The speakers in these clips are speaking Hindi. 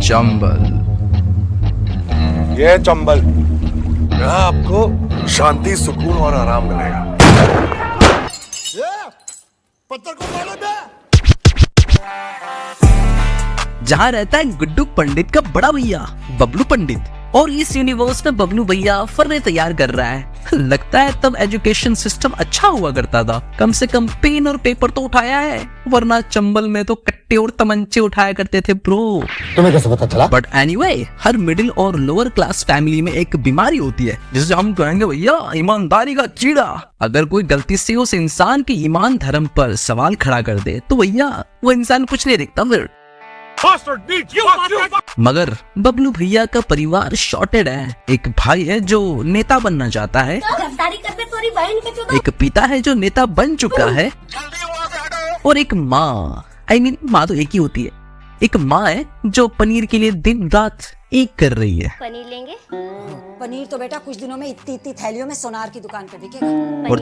चंबल। ये चंबल, यहाँ आपको शांति, सुकून और आराम मिलेगा। पत्थर को मारो बे। जहाँ रहता है गुड्डू पंडित का बड़ा भैया बबलू पंडित, और इस यूनिवर्स में बबलू भैया फर्रे तैयार कर रहा है। लगता है तब एजुकेशन सिस्टम अच्छा हुआ करता था, कम से कम पेन और पेपर तो उठाया है, वरना चंबल में तो कट्टे और तमंचे उठाया करते थे ब्रो। तुम्हें कैसे पता चला? बट एनीवे, हर मिडिल और लोअर क्लास फैमिली में एक बीमारी होती है जिसे हम कहेंगे भैया ईमानदारी का कीड़ा। अगर कोई गलती से उस इंसान के ईमान धर्म पर सवाल खड़ा कर दे तो भैया वो इंसान कुछ नहीं दिखता फिर। मगर बबलू भैया का परिवार शॉर्टेड है। एक भाई है जो नेता बनना चाहता है, एक पिता है जो नेता बन चुका है, और एक माँ, माँ तो एक ही होती है, एक माँ है जो पनीर के लिए दिन रात एक कर रही है। पनीर लेंगे? पनीर तो बेटा कुछ दिनों में इतनी थैलियों में सोनार की दुकान पे बिकेगा। और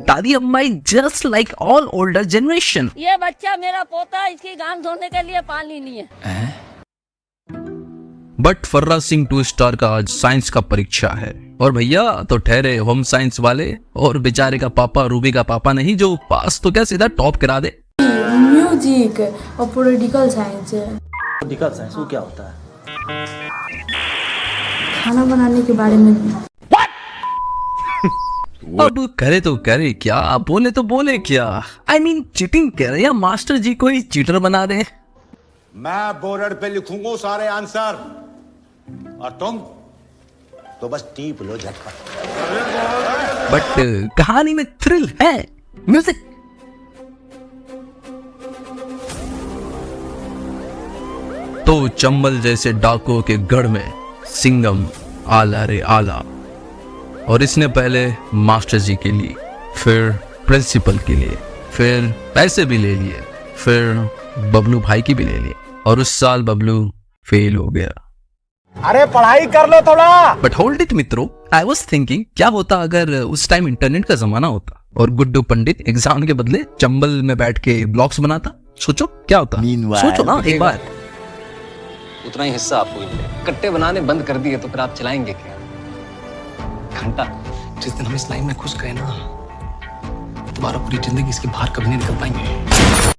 दादी अम्मा just like all older generation. ये बच्चा मेरा पोता, इसकी गांव धोने के लिए पानी नहीं है। बट फर्रा सिंह 2 स्टार का आज साइंस का परीक्षा है, और भैया तो ठहरे होम साइंस वाले, और बेचारे का पापा रूबी का पापा नहीं जो पास तो क्या सीधा टॉप करा दे। म्यूजिक और पॉलिटिकल साइंस है। पॉलिटिकल साइंस वो क्या होता है? खाना बनाने के बारे में। अब करे तो करे क्या, बोले तो बोले क्या, चीटिंग करे या मास्टर जी को ही चीटर बना दे। मैं बोर्ड पे लिखूंगा सारे आंसर, और तुम तो बस टीप लो झटपट। बट कहानी में थ्रिल है। म्यूजिक। तो चंबल जैसे डाकुओं के गढ़ में सिंगम आला रे आला, और इसने पहले मास्टर जी के लिए, फिर प्रिंसिपल के लिए, फिर पैसे भी ले लिए, फिर बबलू भाई की भी ले लिए, और उस साल बबलू फेल हो गया। अरे पढ़ाई कर लो थोड़ा। बट होल्ड इट मित्रों, आई वाज थिंकिंग क्या होता अगर उस टाइम इंटरनेट का जमाना होता और गुड्डू पंडित एग्जाम के बदले चंबल में बैठ के ब्लॉग्स बनाता। सोचो क्या होता, सोचो ना एक बार। उतना ही हिस्सा आपको ही मिलेगा। कट्टे बनाने बंद कर दिए तो फिर आप चलाएंगे क्या? घंटा जिस दिन हम इस लाइन में घुस गए ना, तुम्हारा पूरी जिंदगी इसके बाहर कभी नहीं निकल पाएंगे।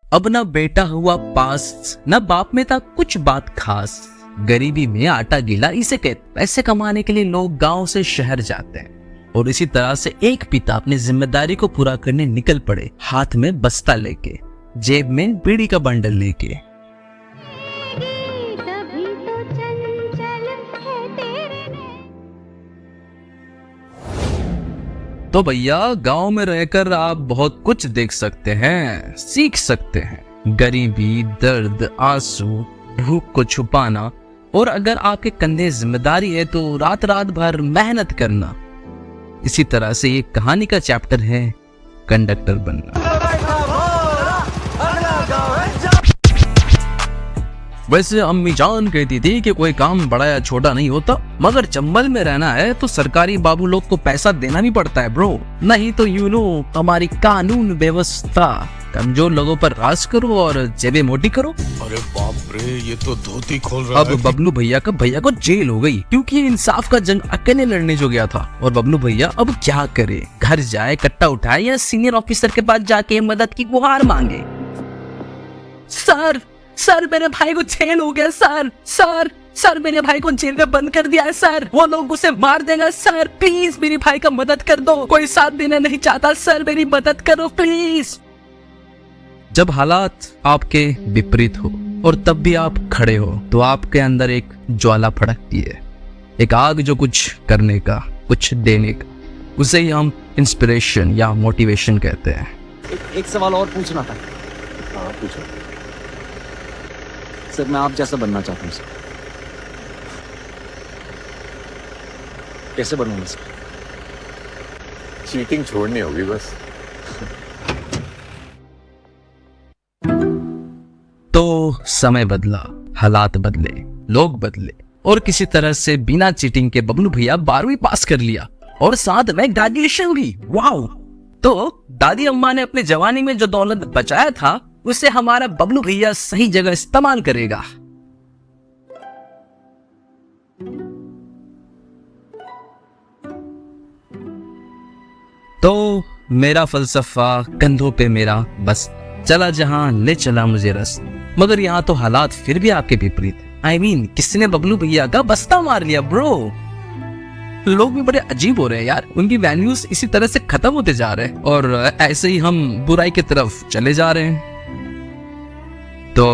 अब ना बेटा हुआ पास, ना बाप में था कुछ बात खास, गरीबी में आटा गीला इसे कहते। पैसे कमाने के लिए लोग गांव से शहर जाते हैं, और इसी तरह से एक पिता अपनी जिम्मेदारी को पूरा करने निकल पड़े, हाथ में बस्ता लेके, जेब में बीड़ी का बंडल लेके। तो भैया गांव में रहकर आप बहुत कुछ देख सकते हैं, सीख सकते हैं। गरीबी, दर्द, आंसू, भूख को छुपाना, और अगर आपके कंधे जिम्मेदारी है तो रात रात भर मेहनत करना। इसी तरह से ये कहानी का चैप्टर है कंडक्टर बनना। वैसे अम्मी जान कहती थी कि कोई काम बड़ा या छोटा नहीं होता, मगर चंबल में रहना है तो सरकारी बाबू लोग को पैसा देना भी पड़ता है ब्रो, नहीं तो यू नो हमारी कानून व्यवस्था। कमजोर लोगों पर राज करो और जेबें मोटी करो। अरे बाप रे, ये तो धोती खोल रहा है। अब बबलू भैया को जेल हो गई क्योंकि इंसाफ का जंग अकेले लड़ने जो गया था, और बबलू भैया अब क्या करे, घर जाए, कट्टा उठाए, या सीनियर ऑफिसर के पास जाके मदद की गुहार मांगे। सर मेरे भाई को जेल हो गया सर मेरे भाई को जेल में बंद कर दिया है सर, वो लोग उसे मार देंगे सर, प्लीज मेरे भाई का मदद कर दो, कोई साथ देना नहीं चाहता सर, मेरी मदद करो प्लीज। जब हालात आपके विपरीत हो और तब भी आप खड़े हो तो आपके अंदर एक ज्वाला फड़कती है, एक आग जो कुछ करने का, कुछ देने का, उसे ही हम इंस्पिरेशन या मोटिवेशन कहते हैं। एक सवाल और पूछना था। हाँ पूछो। सर मैं आप जैसा बनना चाहता हूँ सर। कैसे बनूंगा सर? चीटिंग छोड़नी होगी बस। तो समय बदला, हालात बदले, लोग बदले, और किसी तरह से बिना चीटिंग के बबलू भैया 12वीं पास कर लिया, और साथ में ग्रेजुएशन भी। वाओ! तो दादी अम्मा ने अपनी जवानी में जो दौलत बचाया था उसे हमारा बबलू भैया सही जगह इस्तेमाल करेगा। तो मेरा फलसफा कंधों पे मेरा, बस चला जहां ले चला मुझे रस। मगर यहाँ तो हालात फिर भी आपके विपरीत। I mean, किसने बबलू भैया का बस्ता मार लिया ब्रो। लोग भी बड़े अजीब हो रहे हैं यार, उनकी वैल्यूज इसी तरह से खत्म होते जा रहे हैं और ऐसे ही हम बुराई की तरफ चले जा रहे हैं। तो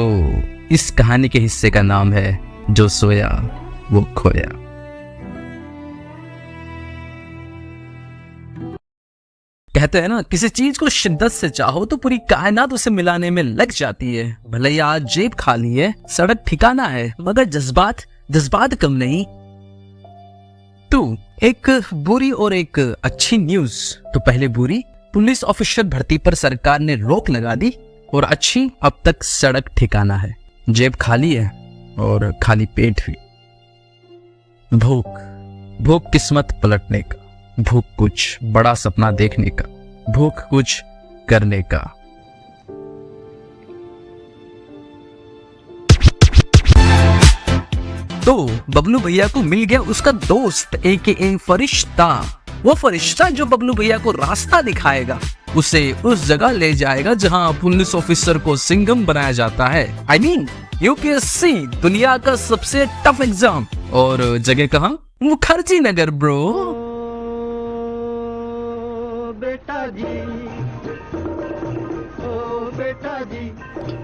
इस कहानी के हिस्से का नाम है जो सोया वो खोया। कहते हैं ना, किसी चीज को शिद्दत से चाहो तो पूरी कायनात उसे मिलाने में लग जाती है। भले ही आज जेब खाली है, सड़क ठिकाना है, मगर जज्बात कम नहीं। तो एक बुरी और एक अच्छी न्यूज। तो पहले बुरी, पुलिस ऑफिसर भर्ती पर सरकार ने रोक लगा दी, और अच्छी, अब तक सड़क ठिकाना है, जेब खाली है और खाली पेट भी। भूख किस्मत पलटने का, भूख कुछ बड़ा सपना देखने का, भूख कुछ करने का। तो बबलू भैया को मिल गया उसका दोस्त AKA फरिश्ता। वो फरिश्ता जो बबलू भैया को रास्ता दिखाएगा, उसे उस जगह ले जाएगा जहां पुलिस ऑफिसर को सिंघम बनाया जाता है। I mean, UPSC दुनिया का सबसे टफ एग्जाम। और जगह कहां? मुखर्जी नगर ब्रो।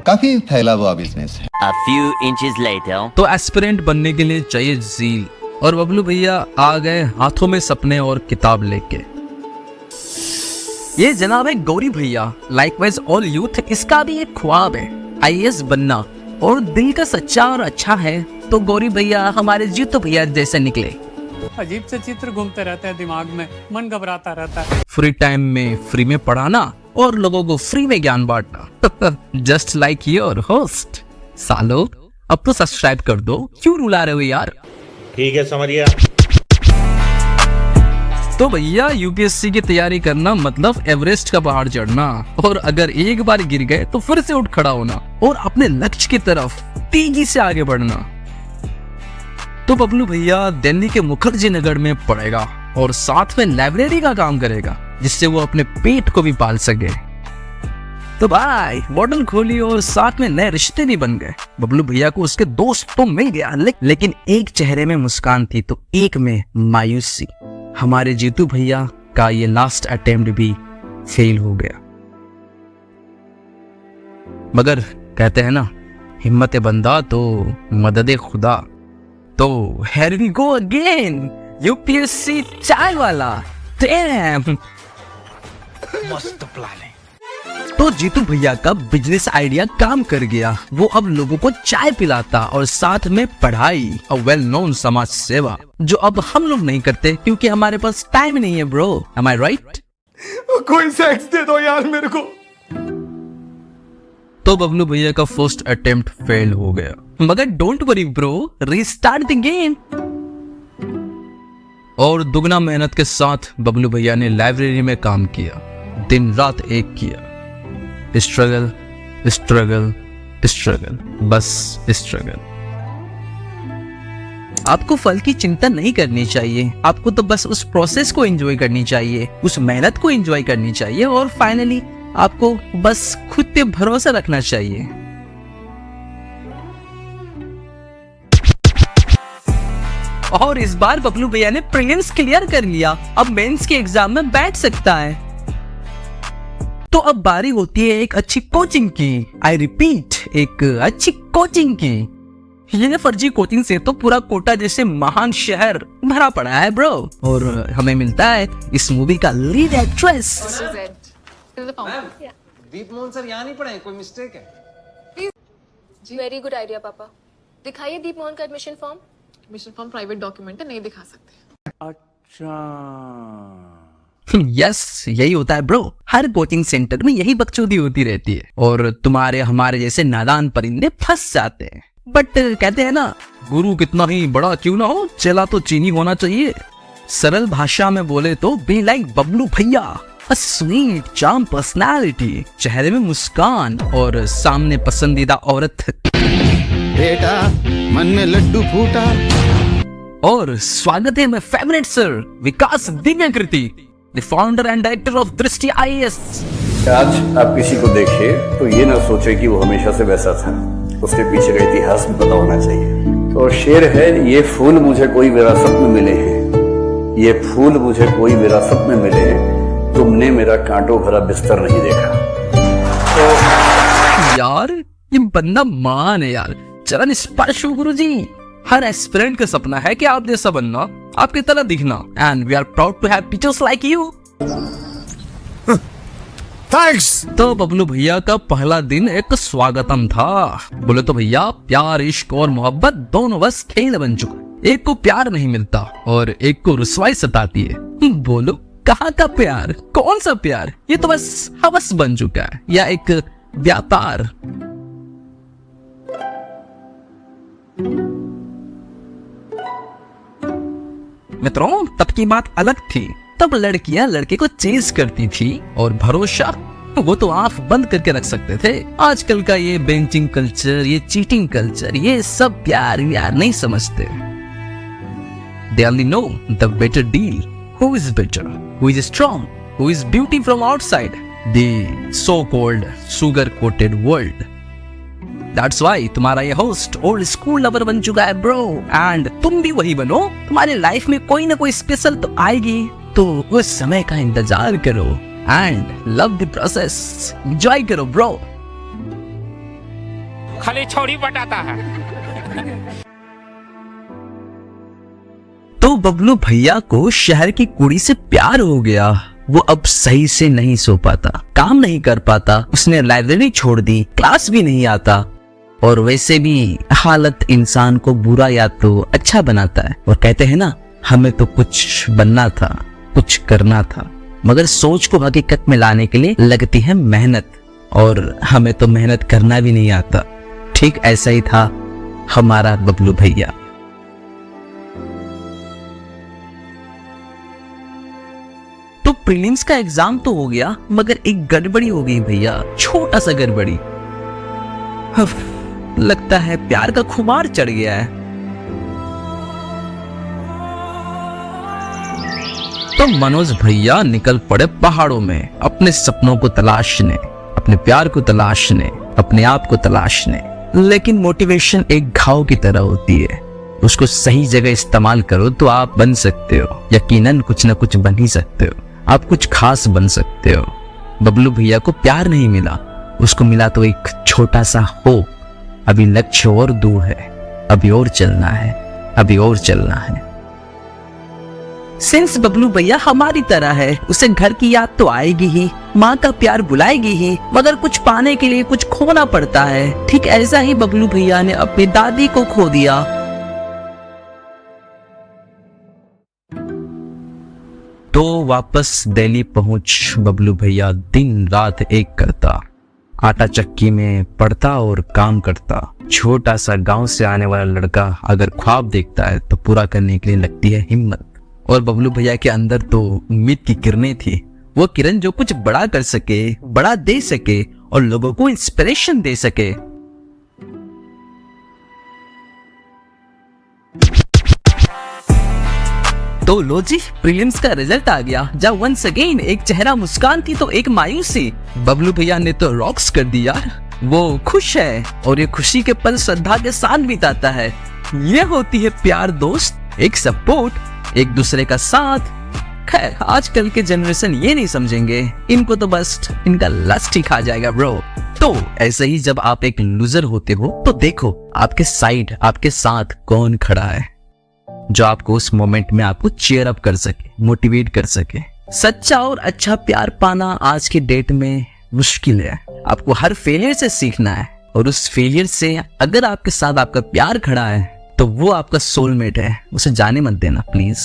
काफी फैला हुआ बिजनेस है। A few inches later. तो एस्पिरेंट बनने के लिए चाहिए जील, और बबलू भैया आ गए हाथों में सपने और किताब लेके। ये जनाब है गौरी भैया, लाइकवाइज ऑल यूथ, इसका भी एक ख्वाब है IAS बनना, और दिल का सच्चा और अच्छा है तो गौरी भैया हमारे जीतू भैया जैसे निकले। अजीब से चित्र घूमते रहते हैं दिमाग में, मन घबराता रहता है। फ्री टाइम में फ्री में पढ़ाना और लोगों को फ्री में ज्ञान बांटना। Just like your host. सालो, अब तो सब्सक्राइब कर दो, क्यों रुला रहे हो यार। ठीक है, समझ गया। तो भैया UPSC की तैयारी करना मतलब एवरेस्ट का पहाड़ चढ़ना, और अगर एक बार गिर गए तो फिर से उठ खड़ा होना और अपने लक्ष्य की तरफ तेजी से आगे बढ़ना। तो बबलू भैया दिल्ली के मुखर्जी नगर में पढ़ेगा और साथ में लाइब्रेरी का काम करेगा, जिससे वो अपने पेट को भी पाल सके। तो भाई बॉटल खोली और साथ में नए रिश्ते भी बन गए। बबलू भैया को उसके दोस्त तो मिल गया, लेकिन एक चेहरे में मुस्कान थी तो एक में मायूसी। हमारे जीतू भैया का ये लास्ट अटेम्प्ट भी फेल हो गया। मगर कहते हैं ना, हिम्मत बंदा तो मदद खुदा। तो here we go again, UPSC चाय वाला। Damn! मस्त प्लान है। तो जीतू भैया का बिजनेस आइडिया काम कर गया। वो अब लोगों को चाय पिलाता और साथ में पढ़ाई, और वेल नोन समाज सेवा, जो अब हम लोग नहीं करते क्योंकि हमारे पास टाइम नहीं है ब्रो। Am I right? कोई सेक्स दे दो यार मेरे को। तो बबलू भैया का फर्स्ट अटेम्प्ट फेल हो गया, मगर don't worry bro, restart the game. और दुगना मेहनत के साथ बबलू भैया ने लाइब्रेरी में काम किया, दिन रात एक किया। स्ट्रगल स्ट्रगल स्ट्रगल, बस स्ट्रगल। आपको फल की चिंता नहीं करनी चाहिए, आपको तो बस उस प्रोसेस को एंजॉय करनी चाहिए, उस मेहनत को एंजॉय करनी चाहिए, और फाइनली आपको बस खुद पे भरोसा रखना चाहिए। और इस बार बबलू भैया ने प्रीलिम्स क्लियर कर लिया, अब मेंस के एग्जाम में बैठ सकता है। तो अब बारी होती है एक अच्छी कोचिंग की। आई रिपीट, एक अच्छी कोचिंग की। ये फर्जी कोचिंग से तो पूरा कोटा जैसे महान शहर भरा पड़ा है ब्रो। और हमें मिलता है इस मूवी का लीड एक्ट्रेस। दीप मोहन सर यहाँ नहीं पढ़े, कोई मिस्टेक है? वेरी गुड आइडिया पापा। दिखाइए दीप मोहन का admission form. Admission form private document है, नहीं दिखा सकते। अच्छा यस, यही होता है ब्रो। हर कोचिंग सेंटर में यही बकचोदी होती रहती है और तुम्हारे हमारे जैसे नादान परिंदे फंस जाते हैं। बट कहते हैं ना, गुरु कितना ही बड़ा क्यों ना हो, चेला तो चीनी होना चाहिए। सरल भाषा में बोले तो बी लाइक बबलू भैया, a sweet charm personality, चेहरे में मुस्कान और सामने पसंदीदा औरत। बेटा मन में लड्डू फूटा। और स्वागत है मेरे favourite sir Vikas Divyakirti, the founder and director of दृष्टि IAS। आज आप किसी को देखे तो ये ना सोचे कि वो हमेशा से वैसा था, उसके पीछे का इतिहास भी पता होना चाहिए। और शेर है, ये फूल मुझे कोई विरासत में मिले हैं, ये फूल मुझे कोई विरासत में मिले, तुमने मेरा कांटों भरा बिस्तर नहीं देखा। तो यार ये बंदा मान है यार, चरण स्पर्श गुरु जी। हर एस्पिरेंट का सपना है कि आप जैसा बनना, आपकी तरह दिखना, and we are proud to have teachers like you. Thanks. तो बबलू भैया का पहला दिन एक स्वागतम था। बोले तो भैया प्यार, इश्क और मोहब्बत दोनों बस खेल बन चुका। एक को प्यार नहीं मिलता और एक को रुसवाई सताती है। बोलो कहाँ का प्यार, कौन सा प्यार? ये तो बस हवस बन चुका है या एक व्यापार। मित्रों तब की बात अलग थी। तब लड़कियां लड़के को चेज करती थी और भरोसा वो तो आंख बंद करके रख सकते थे। आजकल का ये बेंचिंग कल्चर, ये चीटिंग कल्चर, ये सब प्यार व्यार नहीं समझते। They only know the better deal. Who is better? Who is strong? Who is beauty from outside? The so-called sugar-coated world. That's why तुम्हारा ये होस्ट ओल्ड स्कूल लवर बन चुका है ब्रो, एंड तुम भी वही बनो। तुम्हारे लाइफ में कोई ना कोई स्पेशल तो आएगी, तो उस समय का इंतजार करो and love the process, enjoy करो ब्रो। खाली छोड़ी बताता है। तो बबलू भैया को शहर की कुड़ी से प्यार हो गया। वो अब सही से नहीं सो पाता, काम नहीं कर पाता, उसने लाइब्रेरी छोड़ दी, क्लास भी नहीं आता। और वैसे भी हालत इंसान को बुरा या तो अच्छा बनाता है। और कहते हैं ना, हमें तो कुछ बनना था, कुछ करना था, मगर सोच को हकीकत में लाने के लिए लगती है मेहनत, और हमें तो मेहनत करना भी नहीं आता। ठीक ऐसा ही था हमारा बबलू भैया। तो प्रीलिम्स का एग्जाम तो हो गया, मगर एक गड़बड़ी हो गई भैया, छोटा सा गड़बड़ी। लगता है प्यार का खुमार चढ़ गया है। तो मनोज भैया निकल पड़े पहाड़ों में अपने सपनों को तलाशने, अपने प्यार को तलाशने, अपने आप को तलाशने। लेकिन मोटिवेशन एक घाव की तरह होती है, उसको सही जगह इस्तेमाल करो तो आप बन सकते हो, यकीनन कुछ ना कुछ बन ही सकते हो, आप कुछ खास बन सकते हो। बबलू भैया को प्यार नहीं मिला, उसको मिला तो एक छोटा सा होप। अभी लक्ष्य और दूर है, अभी और चलना है, अभी और चलना है। सिंस बबलू भैया हमारी तरह है, उसे घर की याद तो आएगी ही, माँ का प्यार बुलाएगी ही, मगर कुछ पाने के लिए कुछ खोना पड़ता है। ठीक ऐसा ही बबलू भैया ने अपनी दादी को खो दिया। तो वापस दिल्ली पहुंच बबलू भैया दिन रात एक करता, आटा चक्की में पढ़ता और काम करता। छोटा सा गांव से आने वाला लड़का अगर ख्वाब देखता है तो पूरा करने के लिए लगती है हिम्मत। और बबलू भैया के अंदर तो उम्मीद की किरणें थी, वो किरण जो कुछ बड़ा कर सके, बड़ा दे सके और लोगों को इंस्पिरेशन दे सके। तो लो जी, प्रीलिम्स का रिजल्ट आ गया, जब वंस अगेन एक चेहरा मुस्कान थी तो एक मायूसी। बबलू भैया ने तो रॉक्स कर दिया, वो खुश है और ये खुशी के पल श्रद्धा के साथ बिताता है। ये होती है प्यार दोस्त, एक सपोर्ट, एक दूसरे का साथ। खैर आजकल के जनरेशन ये नहीं समझेंगे, इनको तो बस इनका लस्ट ही खा जाएगा ब्रो। तो ऐसे ही जब आप एक लूजर होते हो तो देखो आपके साइड, आपके साथ कौन खड़ा है, जो आपको उस मोमेंट में आपको चीयर अप कर सके, मोटिवेट कर सके। सच्चा और अच्छा प्यार पाना आज के डेट में मुश्किल है। आपको हर फेलियर से सीखना है, और उस फेलियर से अगर आपके साथ आपका प्यार खड़ा है तो वो आपका सोलमेट है, उसे जाने मत देना प्लीज।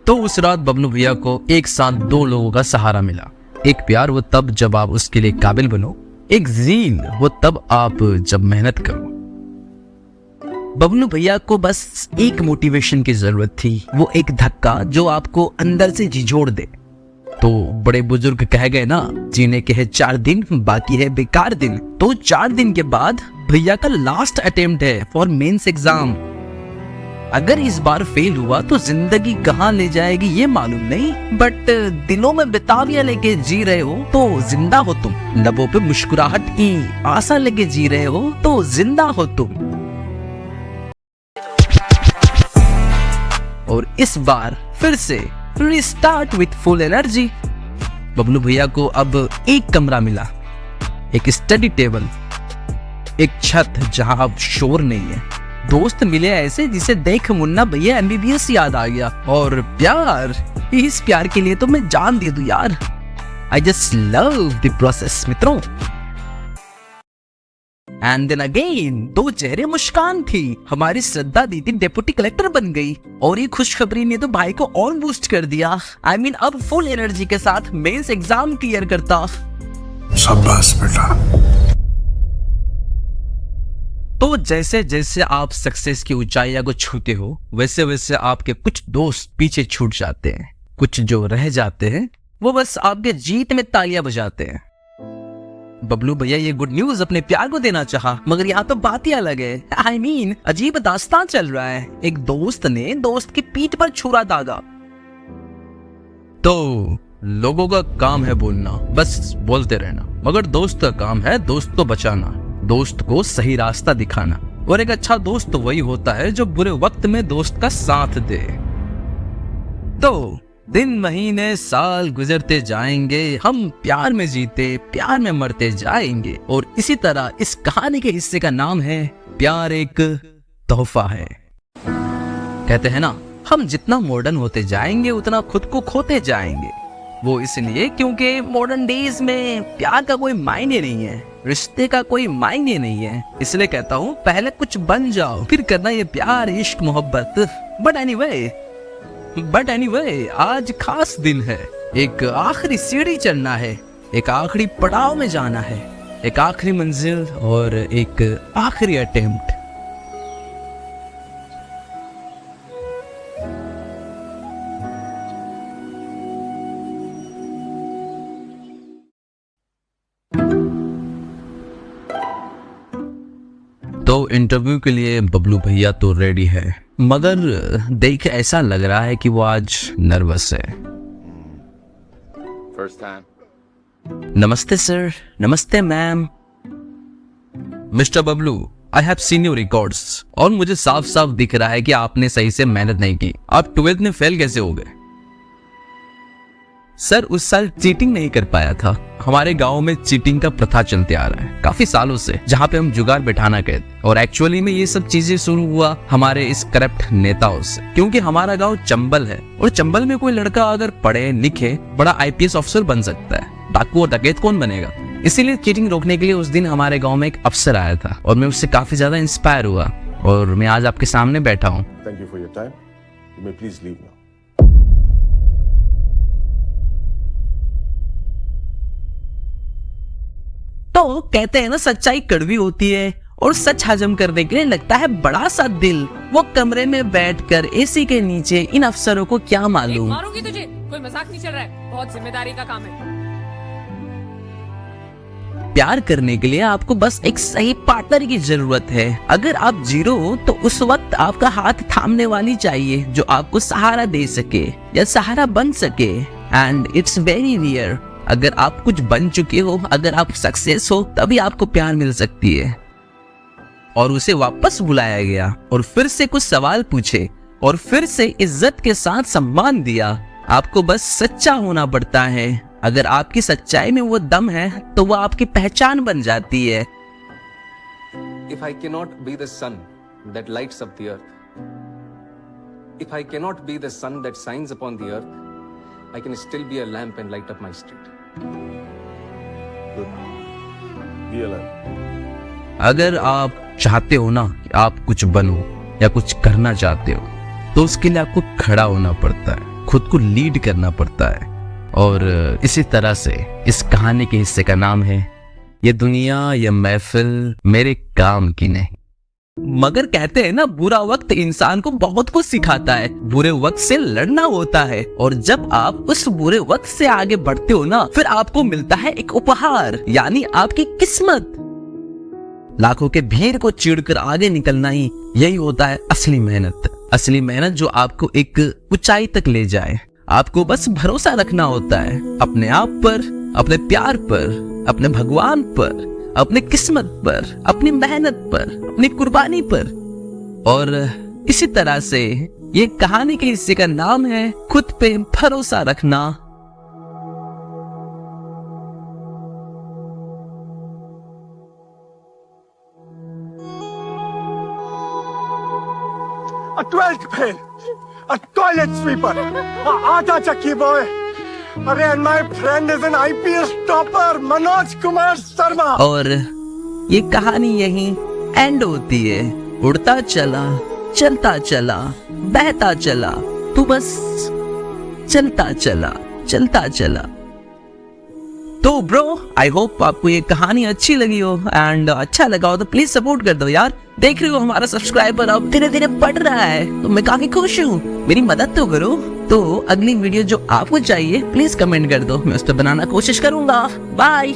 तो उस रात बबलू भैया को एक साथ दो लोगों का सहारा मिला। एक प्यार वो तब जब आप उसके लिए काबिल बनो, एक जील वो तब आप जब मेहनत करो। बबलू भैया को बस एक मोटिवेशन की जरूरत थी, वो एक धक्का जो आपको अंदर से झिझोड़ दे। तो बड़े बुजुर्ग कह गए ना, जीने के है 4 दिन, बाकी है बेकार दिन। तो 4 दिन के बाद भैया का लास्ट अटेम्प्ट है फॉर मेंस एग्जाम। अगर इस बार फेल हुआ तो जिंदगी कहाँ ले जाएगी ये मालूम नहीं, बट दिलों में बेताबियां लेके जी रहे हो तो जिंदा हो तुम। लबों पे मुस्कुराहट की आशा लेके जी रहे हो तो जिंदा हो तुम। और इस बार फिर से restart with full energy. Bablu भैया को अब एक कमरा मिला, एक स्टडी टेबल, एक छत जहां अब शोर नहीं है। दोस्त मिले ऐसे जिसे देख मुन्ना भैया MBBS याद आ गया। और प्यार, इस प्यार के लिए तो मैं जान दे दूं यार। I just love the process मित्रों। एंड देन अगेन 2 चेहरे मुस्कान थी। हमारी श्रद्धा दीदी डेप्यूटी कलेक्टर बन गई और ये खुशखबरी ने तो भाई को और बूस्ट कर दिया। आई मीन अब फुल एनर्जी के साथ मेंस एग्जाम क्लियर करता। शाबाश बेटा। तो जैसे जैसे आप सक्सेस की ऊंचाइयों को छूते हो, वैसे वैसे आपके कुछ दोस्त पीछे छूट जाते हैं। कुछ जो रह जाते हैं वो बस आपके जीत में तालियां बजाते हैं। बबलू भैया ये गुड न्यूज अपने प्यार को देना चाहा, मगर यहाँ तो बात ही अलग है। आई मीन अजीब दास्तान चल रहा है। एक दोस्त ने दोस्त की पीठ पर छुरा दागा। तो लोगों का काम है बोलना, बस बोलते रहना, मगर दोस्त का काम है दोस्त को बचाना, दोस्त को सही रास्ता दिखाना। और एक अच्छा दोस्त तो वही होता है जो बुरे वक्त में दोस्त का साथ दे। तो दिन महीने साल गुजरते जाएंगे, हम प्यार में जीते प्यार में मरते जाएंगे। और इसी तरह इस कहानी के हिस्से का नाम है प्यार एक तोहफा है। कहते हैं ना, हम जितना मॉडर्न होते जाएंगे उतना खुद को खोते जाएंगे। वो इसलिए क्योंकि मॉडर्न डेज में प्यार का कोई मायने नहीं है, रिश्ते का कोई मायने नहीं है। इसलिए कहता हूँ पहले कुछ बन जाओ, फिर करना ये प्यार इश्क मोहब्बत। बट एनीवे आज खास दिन है। एक आखिरी सीढ़ी चढ़ना है, एक आखिरी पड़ाव में जाना है, एक आखिरी मंजिल और एक आखिरी अटेम्प्ट। तो इंटरव्यू के लिए बबलू भैया तो रेडी है, मगर देख ऐसा लग रहा है कि वो आज नर्वस है। First time. नमस्ते सर। नमस्ते ma'am. Mister Bablu, I have seen your records और मुझे साफ साफ दिख रहा है कि आपने सही से मेहनत नहीं की। आप 12th में फेल कैसे हो गए? सर उस साल चीटिंग नहीं कर पाया था। हमारे गांव में चीटिंग का प्रथा चलते आ रहा है काफी सालों से, जहां पे हम जुगाड़ बैठाना कहते। और एक्चुअली में ये सब चीजें शुरू हुआ हमारे इस करप्ट नेताओं से, क्योंकि हमारा गांव चंबल है और चंबल में कोई लड़का अगर पढ़े लिखे बड़ा IPS ऑफिसर बन सकता है, डाकू और डकैत कौन बनेगा? इसीलिए चीटिंग रोकने के लिए उस दिन हमारे गाँव में एक अफसर आया था और मैं उससे काफी ज्यादा इंस्पायर हुआ और मैं आज आपके सामने बैठा हूँ। Thank you for your time. You may please leave now. तो कहते हैं ना, सच्चाई कड़वी होती है और सच हजम करने के लिए लगता है बड़ा सा दिल। वो कमरे में बैठकर AC के नीचे इन अफसरों को क्या मालूम। मारूंगी तुझे, कोई मजाक नहीं चल रहा है, बहुत जिम्मेदारी का काम है। प्यार करने के लिए आपको बस एक सही पार्टनर की जरूरत है। अगर आप जीरो हो तो उस वक्त आपका हाथ थामने वाली चाहिए जो आपको सहारा दे सके या सहारा बन सके। And it's very rare. अगर आप कुछ बन चुके हो, अगर आप सक्सेस हो, तभी आपको प्यार मिल सकती है। और उसे वापस बुलाया गया और फिर से कुछ सवाल पूछे और फिर से इज्जत के साथ सम्मान दिया। आपको बस सच्चा होना पड़ता है। अगर आपकी सच्चाई में वो दम है तो वो आपकी पहचान बन जाती है। If I cannot be the sun that lights up the earth, if I cannot be the sun that shines upon the earth, I can still be a lamp and light up my street. Good. Be alert. अगर आप चाहते हो ना कि आप कुछ बनो या कुछ करना चाहते हो, तो उसके लिए आपको खड़ा होना पड़ता है, खुद को लीड करना पड़ता है। और इसी तरह से इस कहानी के हिस्से का नाम है ये दुनिया ये महफिल मेरे काम की नहीं। मगर कहते हैं ना, बुरा वक्त इंसान को बहुत कुछ सिखाता है। बुरे वक्त से लड़ना होता है, और जब आप उस बुरे वक्त से आगे बढ़ते हो ना, फिर आपको मिलता है एक उपहार, यानी आपकी किस्मत। लाखों के भीड़ को चीरकर आगे निकलना ही यही होता है असली मेहनत। असली मेहनत जो आपको एक ऊंचाई तक ले जाए। आपको बस भरोसा रखना होता है अपने आप पर, अपने प्यार पर, अपने भगवान पर, अपनी किस्मत पर, अपनी मेहनत पर, अपनी कुर्बानी पर। और इसी तरह से ये कहानी के हिस्से का नाम है खुद पे भरोसा रखना। A 12th fail, a toilet sweeper, a aata chakki boy. And my friend is an IPS topper, Manoj Kumar Sharma. और ये कहानी यहीं एंड होती है। उड़ता चला, चलता चला, बहता चला, तू बस चलता चला, चलता चला। तो ब्रो, आई होप आपको ये कहानी अच्छी लगी हो, एंड अच्छा लगा हो तो प्लीज सपोर्ट कर दो यार। देख रहे हो हमारा सब्सक्राइबर अब धीरे धीरे बढ़ रहा है, तो मैं काफी खुश हूँ। मेरी मदद तो करो। तो अगली वीडियो जो आपको चाहिए प्लीज कमेंट कर दो, मैं उस पर बनाना कोशिश करूंगा। बाय।